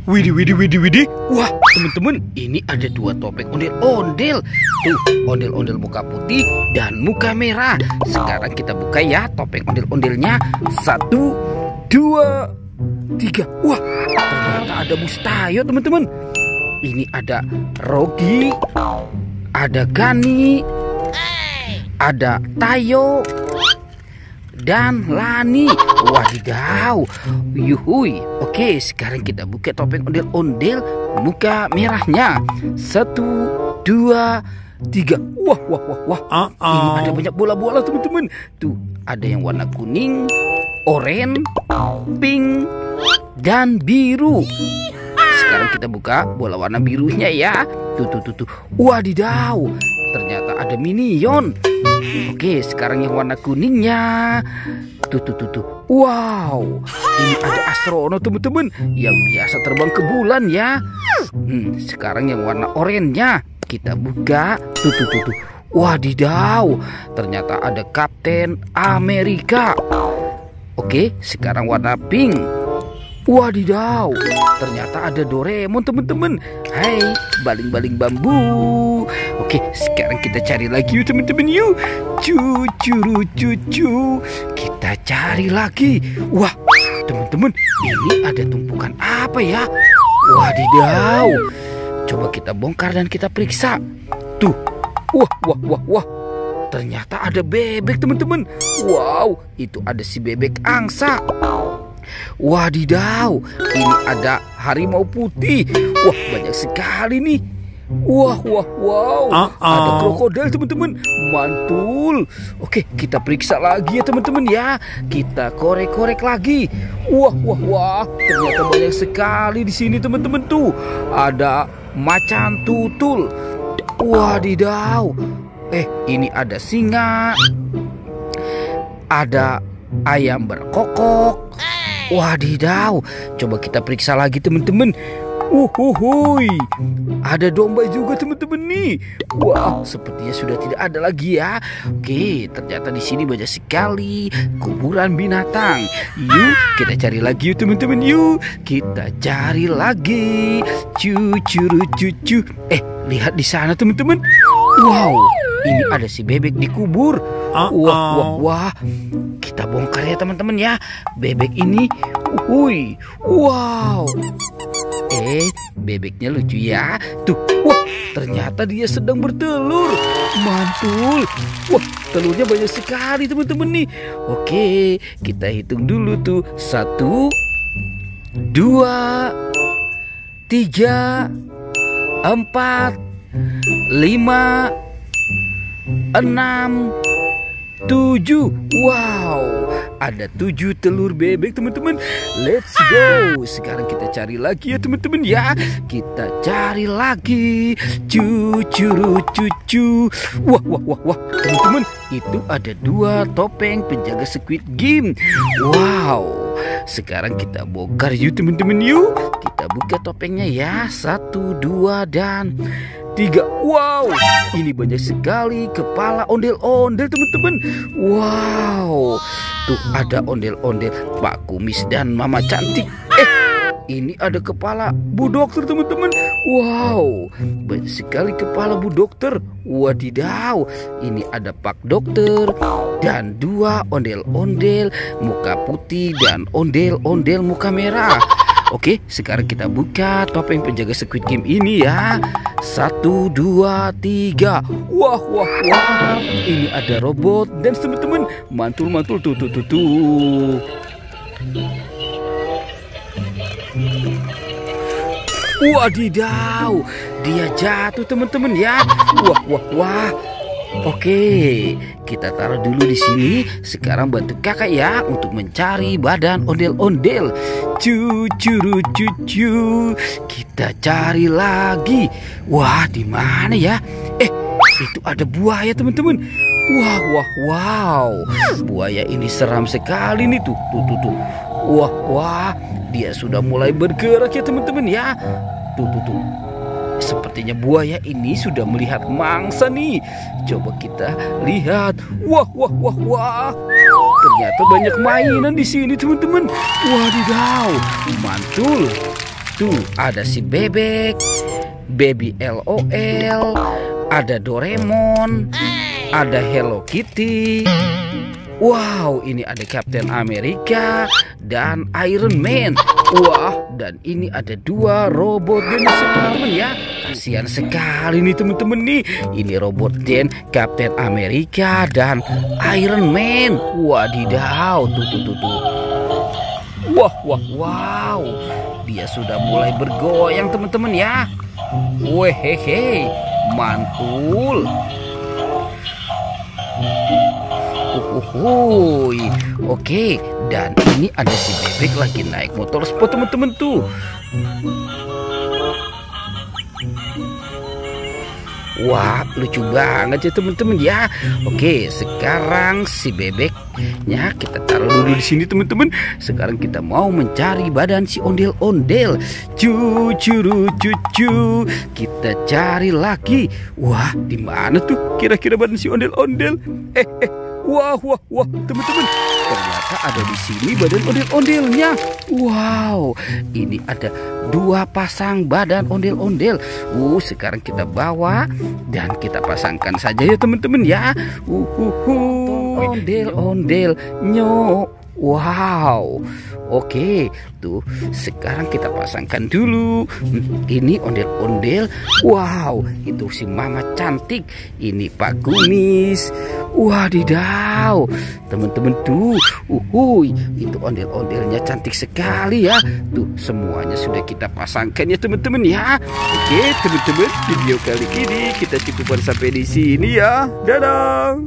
Widih, widih, widih, widih. Wah, teman-teman, ini ada dua topeng ondel-ondel. Tuh, ondel-ondel muka putih dan muka merah. Sekarang kita buka ya topeng ondel-ondelnya. 1, 2, 3. Wah, ternyata ada Mustayo, teman-teman. Ini ada Rogi, ada Gani, ada Tayo, dan Lani. Wadidaw. Yuhui. Oke, sekarang kita buka topeng ondel-ondel muka merahnya. 1, 2, 3. Wah, wah, wah, wah. Ini ada banyak bola-bola, teman-teman. Tuh, ada yang warna kuning, oranye, pink, dan biru. Sekarang kita buka bola warna birunya ya. Tuh, tuh, tuh, tuh. Wadidaw. Ternyata ada minion. Oke, sekarang yang warna kuningnya. Tuh, tuh, tuh, tuh. Wow, ini ada astronot, teman-teman, yang biasa terbang ke bulan ya. Sekarang yang warna oranye kita buka. Tuh, tuh, tuh, tuh. Wadidaw, ternyata ada Kapten Amerika. Oke, sekarang warna pink. Wadidaw, ternyata ada Doraemon, teman-teman. Hai, baling-baling bambu. Oke, sekarang kita cari lagi yuk, teman-teman, yuk. Cucu. Kita cari lagi. Wah, teman-teman, ini ada tumpukan apa ya? Wadidaw. Coba kita bongkar dan kita periksa. Tuh. Wah, wah, wah, wah. Ternyata ada bebek, teman-teman. Wow, itu ada si bebek angsa. Wadidaw, ini ada harimau putih. Wah, banyak sekali nih. Wah, wah, wow. Ada krokodil, teman-teman. Mantul. Oke, kita periksa lagi ya, teman-teman ya. Kita korek-korek lagi. Wah, wah, wah. Ternyata banyak sekali di sini, teman-teman. Tuh, ada macan tutul. Wadidaw. Ini ada singa. Ada ayam berkokok. Wadidaw, coba kita periksa lagi, teman-teman. Uhuhui, ada domba juga, teman-teman nih. Wah, sepertinya sudah tidak ada lagi ya. Oke, ternyata di sini banyak sekali kuburan binatang. Yuk, kita cari lagi yuk, teman-teman. Yuk, kita cari lagi. Cucu. Lihat di sana, teman-teman. Wow, ini ada si bebek dikubur. Wah. Kita bongkar ya, teman-teman ya. Bebek ini. Wow. Bebeknya lucu ya. Tuh, wah, ternyata dia sedang bertelur. Mantul. Wah, telurnya banyak sekali, teman-teman nih. Oke, kita hitung dulu tuh. 1, 2, 3, 4, 5, 6, 7. Wow, ada 7 telur bebek, teman-teman. Let's go. Sekarang kita cari lagi ya, teman-teman ya. Kita cari lagi. Cucu. Wah, teman-teman, itu ada 2 topeng penjaga Squid Game. Wow. Sekarang kita bongkar yuk, teman-teman, yuk. Kita buka topengnya ya. 1, 2, dan 3. Wow, ini banyak sekali kepala ondel-ondel, teman-teman. Wow, tuh ada ondel-ondel Pak Kumis dan Mama Cantik. Ini ada kepala Bu Dokter, teman-teman. Wow, banyak sekali kepala Bu Dokter. Wadidaw, ini ada Pak Dokter dan 2 ondel-ondel muka putih dan ondel-ondel muka merah. Oke, sekarang kita buka topeng penjaga Squid Game ini ya. 1, 2, 3. Wah. Ini ada robot dan teman-teman, mantul tuh. Wadidaw, dia jatuh, teman-teman ya. Wah. Oke, kita taruh dulu di sini. Sekarang bantu kakak ya untuk mencari badan ondel-ondel. Cucu. Kita cari lagi. Wah, di mana ya? Itu ada buaya, teman-teman. Wah. Buaya ini seram sekali nih, tuh. Wah. Dia sudah mulai bergerak ya, teman-teman ya. Tuh. Sepertinya buaya ini sudah melihat mangsa nih. Coba kita lihat. Wah. Ternyata banyak mainan di sini, teman-teman. Wadidaw, mantul. Tuh, ada si bebek, Baby LOL, ada Doraemon, ada Hello Kitty. Wow, ini ada Captain America dan Iron Man. Wah, dan ini ada dua robot dinosaurus teman-teman ya. Kasihan sekali nih teman-teman nih. Ini robot Den, Captain America dan Iron Man. Wadidaw, tuh. Wow. Dia sudah mulai bergoyang teman-teman ya. Wehehe, mantul. Oke, dan ini ada si bebek lagi naik motor sport teman-teman tuh. Wah, lucu banget ya teman-teman ya. Oke, sekarang si bebeknya kita taruh dulu di sini teman-teman. Sekarang kita mau mencari badan si ondel-ondel. Cucu, kita cari lagi. Wah, di mana tuh kira-kira badan si ondel-ondel? Wah, teman-teman. Ternyata ada di sini badan ondel-ondelnya. Wow, ini ada dua pasang badan ondel-ondel. Sekarang kita bawa dan kita pasangkan saja ya teman-teman ya. Ondel-ondel nyo. Wow. Oke, tuh sekarang kita pasangkan dulu. Ini ondel-ondel. Wow, itu si mama cantik. Ini Pak Kumis. Wadidaw, teman-teman tuh. Itu ondel-ondelnya cantik sekali ya. Tuh semuanya sudah kita pasangkan ya teman-teman ya. Oke, teman-teman, video kali ini kita cukupkan sampai di sini ya. Dadah.